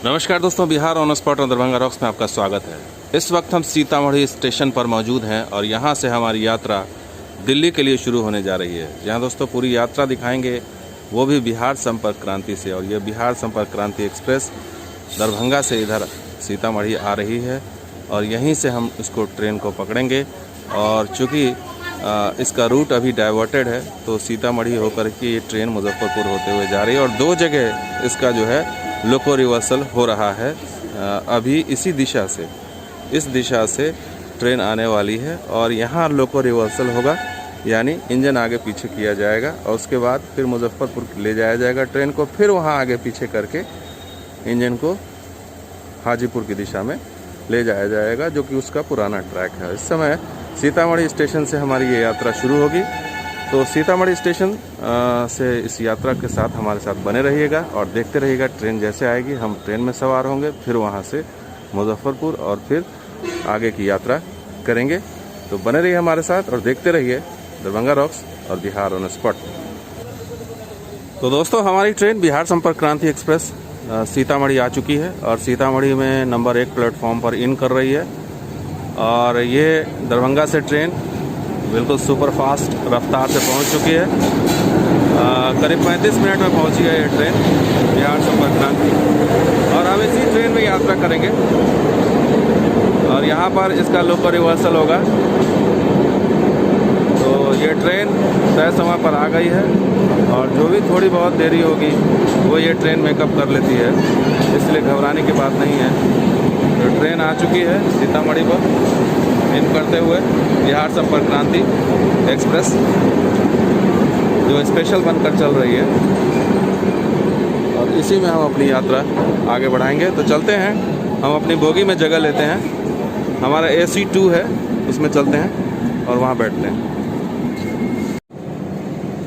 नमस्कार दोस्तों, Bihar on spot और दरभंगा रॉक्स में आपका स्वागत है। इस वक्त हम सीतामढ़ी स्टेशन पर मौजूद हैं और यहाँ से हमारी यात्रा दिल्ली के लिए शुरू होने जा रही है। यहाँ दोस्तों पूरी यात्रा दिखाएंगे, वो भी बिहार संपर्क क्रांति से। और ये बिहार संपर्क क्रांति एक्सप्रेस दरभंगा से इधर सीतामढ़ी आ रही है और यहीं से हम इसको ट्रेन को पकड़ेंगे। और चूँकि इसका रूट अभी डाइवर्टेड है तो सीतामढ़ी होकर के ये ट्रेन मुजफ्फरपुर होते हुए जा रही है और दो जगह इसका जो है लोको रिवर्सल हो रहा है। अभी इसी दिशा से, इस दिशा से ट्रेन आने वाली है और यहाँ लोको रिवर्सल होगा, यानी इंजन आगे पीछे किया जाएगा और उसके बाद फिर मुजफ्फरपुर ले जाया जाएगा ट्रेन को। फिर वहाँ आगे पीछे करके इंजन को हाजीपुर की दिशा में ले जाया जाएगा, जो कि उसका पुराना ट्रैक है। इस समय सीतामढ़ी स्टेशन से हमारी ये यात्रा शुरू होगी। तो सीतामढ़ी स्टेशन से इस यात्रा के साथ हमारे साथ बने रहिएगा और देखते रहिएगा। ट्रेन जैसे आएगी हम ट्रेन में सवार होंगे, फिर वहाँ से मुजफ्फरपुर और फिर आगे की यात्रा करेंगे। तो बने रहिए हमारे साथ और देखते रहिए दरभंगा रॉक्स और बिहार ऑन स्पॉट। तो दोस्तों हमारी ट्रेन बिहार संपर्क क्रांति एक्सप्रेस सीतामढ़ी आ चुकी है और सीतामढ़ी में नंबर 1 प्लेटफॉर्म पर इन कर रही है। और ये दरभंगा से ट्रेन बिल्कुल सुपर फास्ट रफ्तार से पहुंच चुकी है। करीब 35 मिनट में पहुंची है ये ट्रेन बिहार संपर्क क्रांति और हम इसी ट्रेन में यात्रा करेंगे। और यहाँ पर इसका लोको रिवर्सल होगा। तो ये ट्रेन तय समय पर आ गई है और जो भी थोड़ी बहुत देरी होगी वो ये ट्रेन मेकअप कर लेती है, इसलिए घबराने की बात नहीं है। तो ट्रेन आ चुकी है सीतामढ़ी पर इन करते हुए बिहार संपर्क क्रांति एक्सप्रेस, जो स्पेशल बनकर चल रही है और इसी में हम अपनी यात्रा आगे बढ़ाएंगे। तो चलते हैं, हम अपनी बोगी में जगह लेते हैं। हमारा AC2 है, उसमें चलते हैं और वहाँ बैठते हैं।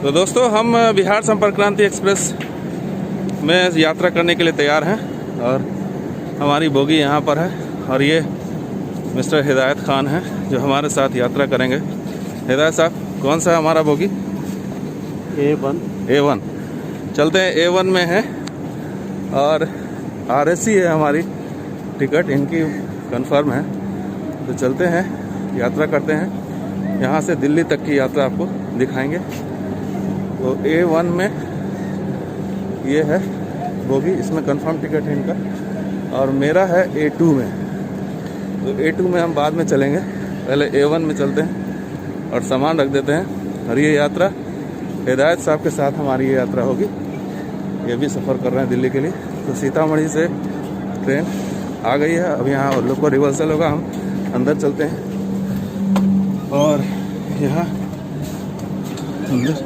तो दोस्तों हम बिहार संपर्क क्रांति एक्सप्रेस में यात्रा करने के लिए तैयार हैं और हमारी बोगी यहाँ पर है और ये मिस्टर हिदायत खान हैं जो हमारे साथ यात्रा करेंगे। हिदायत साहब, कौन सा है हमारा बोगी? A1। चलते हैं, A1 में है और RSC है हमारी टिकट, इनकी कंफर्म है। तो चलते हैं, यात्रा करते हैं, यहाँ से दिल्ली तक की यात्रा आपको दिखाएंगे। तो A1 में ये है बोगी, इसमें कंफर्म टिकट है इनका और मेरा है A2 में। तो A2 में हम बाद में चलेंगे, पहले A1 में चलते हैं और सामान रख देते हैं। और ये यात्रा हिदायत साहब के साथ हमारी ये यात्रा होगी। ये भी सफ़र कर रहे हैं दिल्ली के लिए। तो सीतामढ़ी से ट्रेन आ गई है, अब यहाँ और लोको रिवर्सल होगा। हम अंदर चलते हैं और यहाँ अंदर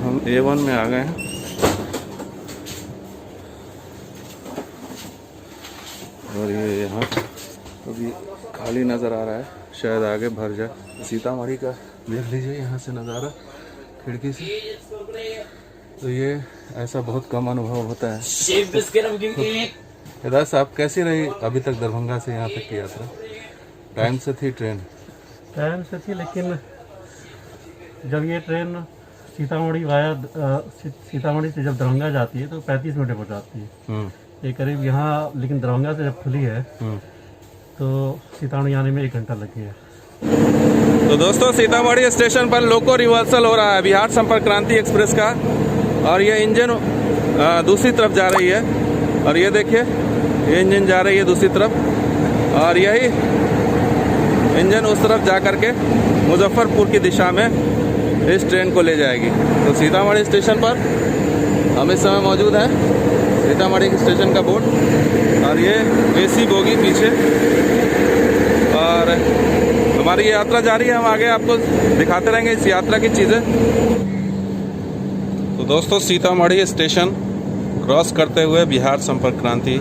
हम A1 में आ गए हैं। और ये यहाँ अभी खाली नज़र आ रहा है, शायद आगे भर जाए। सीतामढ़ी का देख लीजिए यहाँ से नज़ारा खिड़की से। तो ये ऐसा बहुत कम अनुभव होता है। हिदायत साहब, कैसी रही अभी तक दरभंगा से यहाँ तक की यात्रा? टाइम से थी ट्रेन? टाइम से थी, लेकिन जब ये ट्रेन सीतामढ़ी से जब दरभंगा जाती है तो 35 मिनट में पहुँचाती है। ये करीब यहाँ, लेकिन दरभंगा से जब खुली है तो सीतामढ़ी आने में 1 घंटा लग गया। तो दोस्तों सीतामढ़ी स्टेशन पर लोको रिवर्सल हो रहा है बिहार संपर्क क्रांति एक्सप्रेस का और ये इंजन दूसरी तरफ जा रही है। और ये देखिए, ये इंजन जा रही है दूसरी तरफ और यही इंजन उस तरफ जा कर के मुजफ्फरपुर की दिशा में इस ट्रेन को ले जाएगी। तो सीतामढ़ी स्टेशन पर हम इस समय मौजूद हैं, सीतामढ़ी स्टेशन का बोर्ड और ये AC बोगी पीछे। और हमारी यात्रा जारी है, हम आगे आपको दिखाते रहेंगे इस यात्रा की चीज़ें। तो दोस्तों सीतामढ़ी स्टेशन क्रॉस करते हुए बिहार संपर्क क्रांति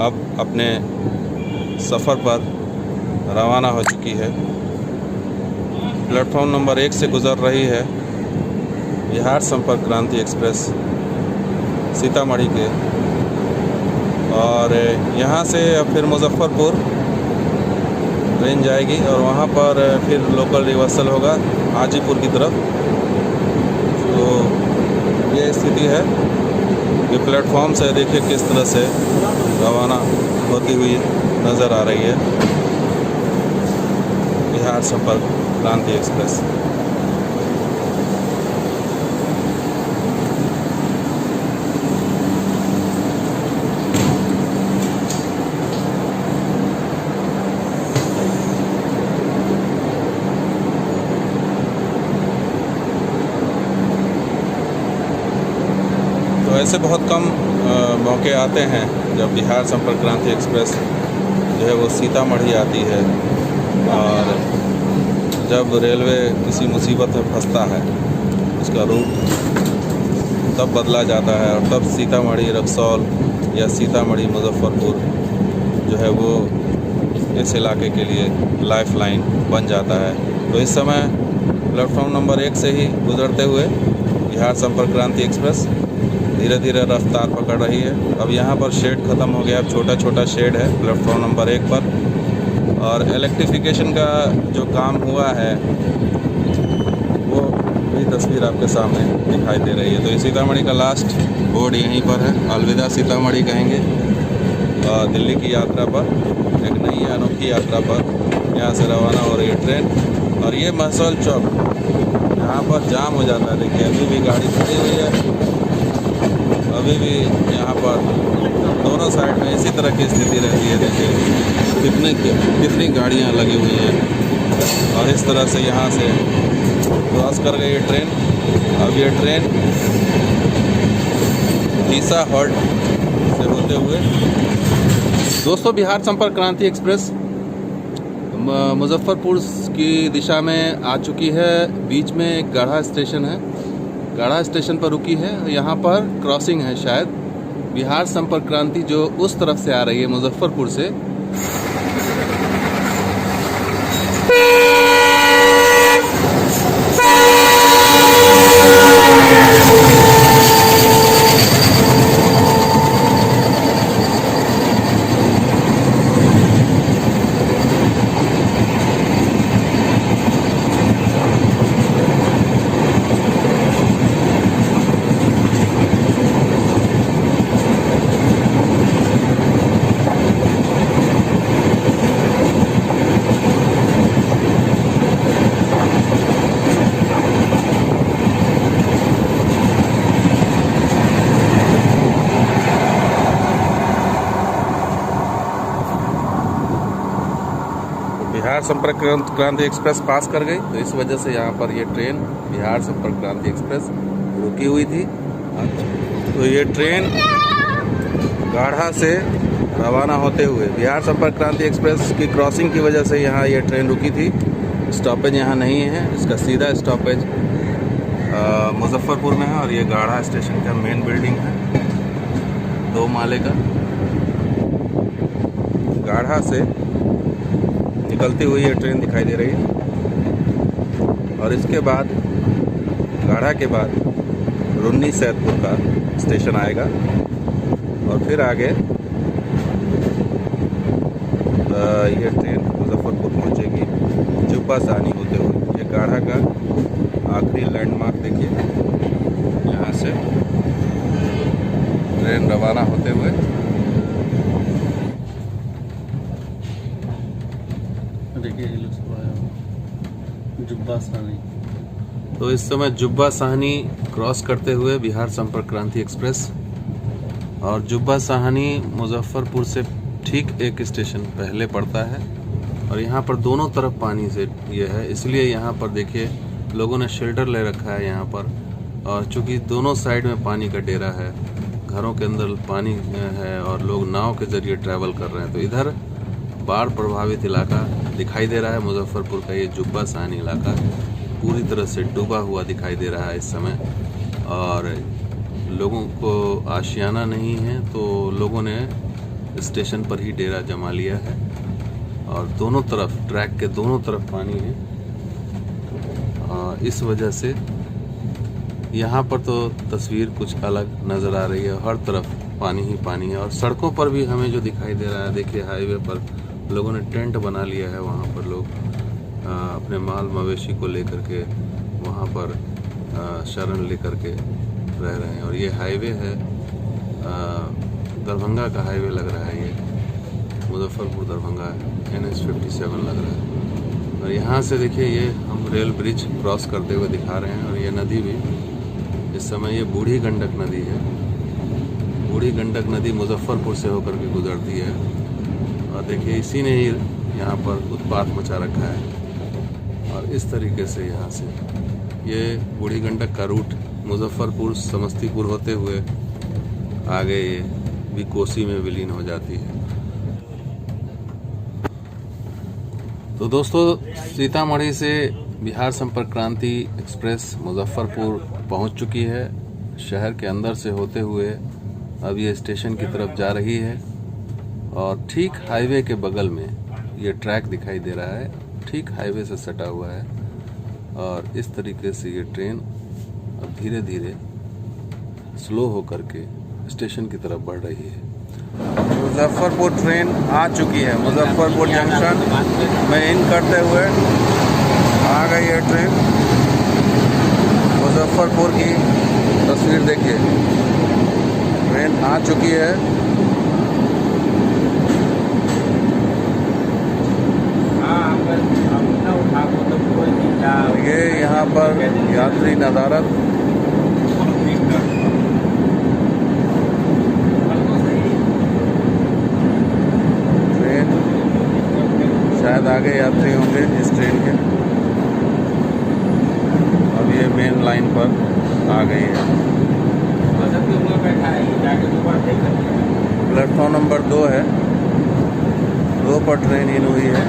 अब अपने सफ़र पर रवाना हो चुकी है। प्लेटफॉर्म नंबर 1 से गुजर रही है बिहार संपर्क क्रांति एक्सप्रेस सीतामढ़ी के। और यहाँ से अब फिर मुजफ्फरपुर ट्रेन जाएगी और वहाँ पर फिर लोकल रिवर्सल होगा हाजीपुर की तरफ। तो ये स्थिति है ये प्लेटफॉर्म से देखिए किस तरह से रवाना होती हुई नज़र आ रही है बिहार संपर्क क्रांति एक्सप्रेस। तो ऐसे बहुत कम मौके आते हैं जब बिहार संपर्क क्रांति एक्सप्रेस जो है वो सीतामढ़ी आती है, और जब रेलवे किसी मुसीबत में फंसता है उसका रूट तब बदला जाता है, और तब सीतामढ़ी रक्सौल या सीतामढ़ी मुजफ्फरपुर जो है वो इस इलाके के लिए लाइफलाइन बन जाता है। तो इस समय प्लेटफॉर्म नंबर 1 से ही गुजरते हुए बिहार संपर्क क्रांति एक्सप्रेस धीरे धीरे रफ्तार पकड़ रही है। अब यहाँ पर शेड ख़त्म हो गया, अब छोटा छोटा शेड है प्लेटफॉर्म नंबर 1 पर, और इलेक्ट्रिफिकेशन का जो काम हुआ है वो भी तस्वीर आपके सामने दिखाई दे रही है। तो ये सीतामढ़ी का लास्ट बोर्ड यहीं पर है, अलविदा सीतामढ़ी कहेंगे। और दिल्ली की यात्रा पर, एक नई अनोखी यात्रा पर यहाँ से रवाना हो रही है ट्रेन। और ये महसल चौक यहाँ पर जाम हो जाता है, देखिए अभी भी गाड़ी खड़ी हुई है, अभी भी यहाँ पर दोनों साइड में इसी तरह की स्थिति रहती है। देखिए कितनी गाड़ियाँ लगी हुई हैं, और इस तरह से यहाँ से क्रॉस कर गई ये ट्रेन। अब ये ट्रेन तीसा हॉल्ट से होते हुए दोस्तों बिहार संपर्क क्रांति एक्सप्रेस मुजफ्फरपुर की दिशा में आ चुकी है। बीच में एक गढ़ा स्टेशन है, गढ़ा स्टेशन पर रुकी है, यहाँ पर क्रॉसिंग है शायद। बिहार संपर्क क्रांति जो उस तरफ से आ रही है मुजफ्फरपुर से, बिहार संपर्क क्रांति एक्सप्रेस पास कर गई। तो इस वजह से यहाँ पर ये ट्रेन बिहार संपर्क क्रांति एक्सप्रेस रुकी हुई थी। तो ये ट्रेन गाढ़ा से रवाना होते हुए बिहार संपर्क क्रांति एक्सप्रेस की क्रॉसिंग की वजह से यहाँ ये ट्रेन रुकी थी। स्टॉपेज यहाँ नहीं है, इसका सीधा स्टॉपेज मुजफ्फरपुर में है। और ये गाढ़ा स्टेशन का मेन बिल्डिंग है, 2 माले का। गाढ़ा से निकलती हुई ये ट्रेन दिखाई दे रही है। और इसके बाद गाढ़ा के बाद रुन्नी सैदपुर का स्टेशन आएगा, और फिर आगे ये ट्रेन मुजफ्फरपुर पहुंचेगी जुब्बा सानी होते हुए। ये गाढ़ा का आखिरी लैंडमार्क देखिए, यहाँ से ट्रेन रवाना होते हुए देखिए जुब्बा साहनी। तो इस समय जुब्बा साहनी क्रॉस करते हुए बिहार संपर्क क्रांति एक्सप्रेस, और जुब्बा साहनी मुजफ्फरपुर से ठीक एक स्टेशन पहले पड़ता है। और यहाँ पर दोनों तरफ पानी से ये है, इसलिए यहाँ पर देखिए लोगों ने शेल्टर ले रखा है यहाँ पर। और चूंकि दोनों साइड में पानी का डेरा है, घरों के अंदर पानी है, और लोग नाव के जरिए ट्रैवल कर रहे हैं। तो इधर बाढ़ प्रभावित इलाका दिखाई दे रहा है मुजफ्फरपुर का। ये जुब्बा साहनी इलाका पूरी तरह से डूबा हुआ दिखाई दे रहा है इस समय, और लोगों को आशियाना नहीं है, तो लोगों ने स्टेशन पर ही डेरा जमा लिया है। और दोनों तरफ, ट्रैक के दोनों तरफ पानी है। इस वजह से यहाँ पर तो तस्वीर कुछ अलग नज़र आ रही है, हर तरफ पानी ही पानी है। और सड़कों पर भी हमें जो दिखाई दे रहा है, देखिए हाईवे पर लोगों ने टेंट बना लिया है। वहाँ पर लोग अपने माल मवेशी को लेकर के वहाँ पर शरण लेकर के रह रहे हैं। और ये हाईवे है दरभंगा का हाईवे लग रहा है। ये मुजफ्फरपुर दरभंगा NH 57 लग रहा है। और यहाँ से देखिए ये हम रेल ब्रिज क्रॉस करते हुए दिखा रहे हैं। और ये नदी भी इस समय ये बूढ़ी गंडक नदी है। बूढ़ी गंडक नदी मुजफ्फरपुर से होकर के गुजरती है। और देखिए इसी ने ही यहाँ पर उत्पात मचा रखा है। और इस तरीके से यहाँ से ये बूढ़ी गंडक का रूट मुजफ्फरपुर समस्तीपुर होते हुए आगे ये भी कोसी में विलीन हो जाती है। तो दोस्तों, सीतामढ़ी से बिहार संपर्क क्रांति एक्सप्रेस मुजफ्फरपुर पहुंच चुकी है। शहर के अंदर से होते हुए अब ये स्टेशन की तरफ जा रही है। और ठीक हाईवे के बगल में ये ट्रैक दिखाई दे रहा है, ठीक हाईवे से सटा हुआ है। और इस तरीके से ये ट्रेन अब धीरे धीरे स्लो होकर के स्टेशन की तरफ बढ़ रही है। मुजफ्फरपुर ट्रेन आ चुकी है। मुजफ्फरपुर जंक्शन में इन करते हुए आ गई है ट्रेन। मुजफ्फरपुर की तस्वीर देखिए, ट्रेन आ चुकी है। ये यहाँ पर यात्री नदारत ट्रेन, शायद आगे यात्री होंगे इस ट्रेन के। अब ये मेन लाइन पर आ गई है। प्लेटफॉर्म नंबर 2 है, 2 पर ट्रेन इन हुई है।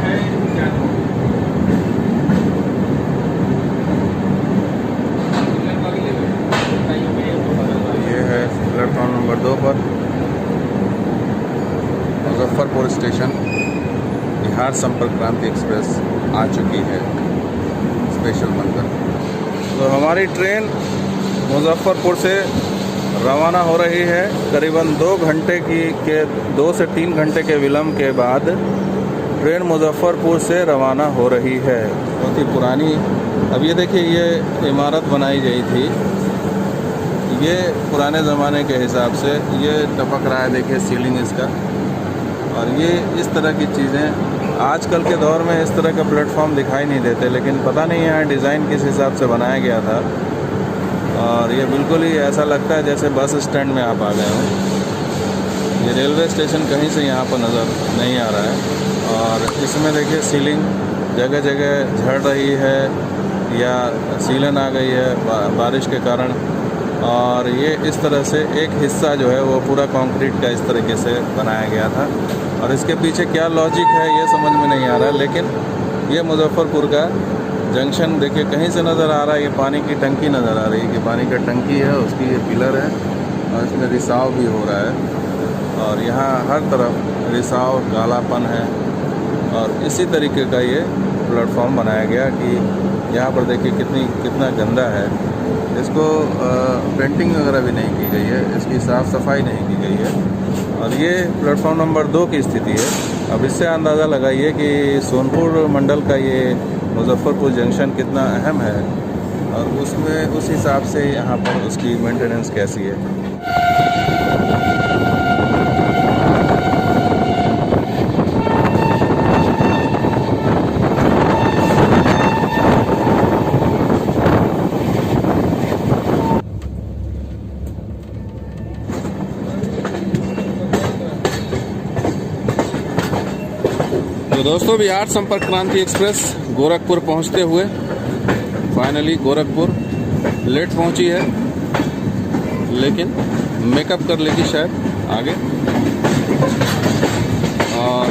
ये है प्लेटफॉर्म नंबर 2 पर मुजफ्फरपुर स्टेशन बिहार संपर्क क्रांति एक्सप्रेस आ चुकी है स्पेशल बनकर। तो हमारी ट्रेन मुजफ्फरपुर से रवाना हो रही है। करीबन 2 घंटे के 2 से 3 घंटे के विलम्ब के बाद ट्रेन मुजफ्फरपुर से रवाना हो रही है। बहुत ही पुरानी, अब ये देखिए ये इमारत बनाई गई थी, ये पुराने ज़माने के हिसाब से ये टपक रहा है, देखिए सीलिंग इसका। और ये इस तरह की चीज़ें आजकल के दौर में इस तरह का प्लेटफॉर्म दिखाई नहीं देते, लेकिन पता नहीं यहाँ डिज़ाइन किस हिसाब से बनाया गया था। और ये बिल्कुल ही ऐसा लगता है जैसे बस स्टैंड में आप आ गए हो। ये रेलवे स्टेशन कहीं से यहाँ पर नज़र नहीं आ रहा है। और इसमें देखिए सीलिंग जगह जगह झड़ रही है या सीलन आ गई है बारिश के कारण। और ये इस तरह से एक हिस्सा जो है वो पूरा कंक्रीट का इस तरीके से बनाया गया था। और इसके पीछे क्या लॉजिक है ये समझ में नहीं आ रहा, लेकिन ये मुजफ्फरपुर का जंक्शन देखिए कहीं से नज़र आ रहा है। ये पानी की टंकी नज़र आ रही है कि पानी का टंकी है, उसकी ये पिलर है और इसमें रिसाव भी हो रहा है। और यहाँ हर तरफ रिसाव कालापन है। और इसी तरीके का ये प्लेटफॉर्म बनाया गया कि यहाँ पर देखिए कितना गंदा है। इसको पेंटिंग वगैरह भी नहीं की गई है, इसकी साफ़ सफाई नहीं की गई है। और ये प्लेटफॉर्म नंबर 2 की स्थिति है। अब इससे अंदाज़ा लगाइए कि सोनपुर मंडल का ये मुजफ्फरपुर जंक्शन कितना अहम है और उसमें उस हिसाब से यहाँ पर उसकी मेंटेनेंस कैसी है। तो दोस्तों, बिहार संपर्क क्रांति एक्सप्रेस गोरखपुर पहुंचते हुए फाइनली गोरखपुर लेट पहुंची है, लेकिन मेकअप कर लेगी शायद आगे। और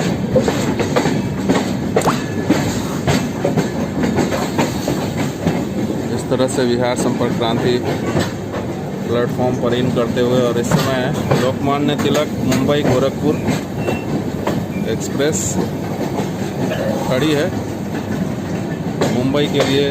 इस तरह से बिहार संपर्क क्रांति प्लेटफॉर्म पर इन करते हुए। और इस समय लोकमान्य तिलक मुंबई गोरखपुर एक्सप्रेस खड़ी है मुंबई के लिए।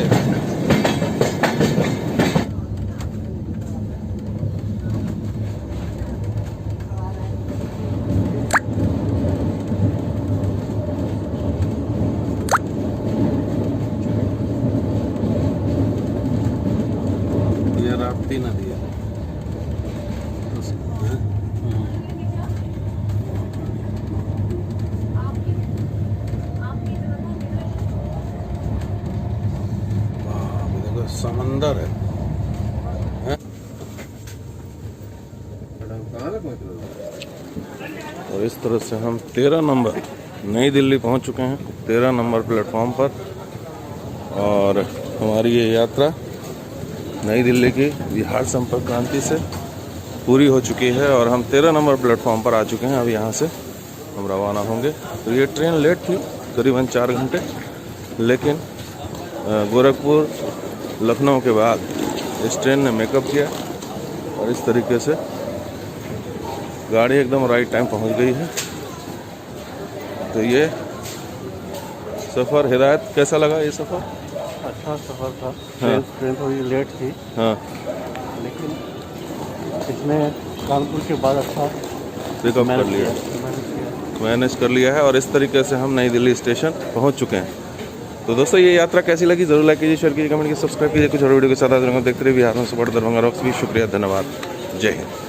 ये राप्ती नदी है। शानदार है। और इस तरह से हम 13 नंबर नई दिल्ली पहुंच चुके हैं, 13 नंबर प्लेटफॉर्म पर। और हमारी ये यात्रा नई दिल्ली की बिहार संपर्क क्रांति से पूरी हो चुकी है और हम 13 नंबर प्लेटफॉर्म पर आ चुके हैं। अब यहाँ से हम रवाना होंगे। तो ये ट्रेन लेट थी करीबन 4 घंटे, लेकिन गोरखपुर लखनऊ के बाद इस ट्रेन ने मेकअप किया और इस तरीके से गाड़ी एकदम राइट टाइम पहुंच गई है। तो ये सफ़र हिदायत कैसा लगा ये सफ़र? अच्छा सफ़र था। हाँ। ट्रेन थोड़ी लेट थी, हाँ, लेकिन इसने कानपुर के बाद अच्छा पिकअप कर लिया, मैनेज कर लिया है। और इस तरीके से हम नई दिल्ली स्टेशन पहुंच चुके हैं। तो दोस्तों ये यात्रा कैसी लगी जरूर लाइक कीजिए, शेयर कीजिए, कमेंट कीजिए, सब्सक्राइब कीजिए। कुछ और वीडियो के साथ हाजिर होंगे। देखते रहिए बिहार में सुपर धर्मंगा रॉक्स भी। शुक्रिया, धन्यवाद, जय हिंद।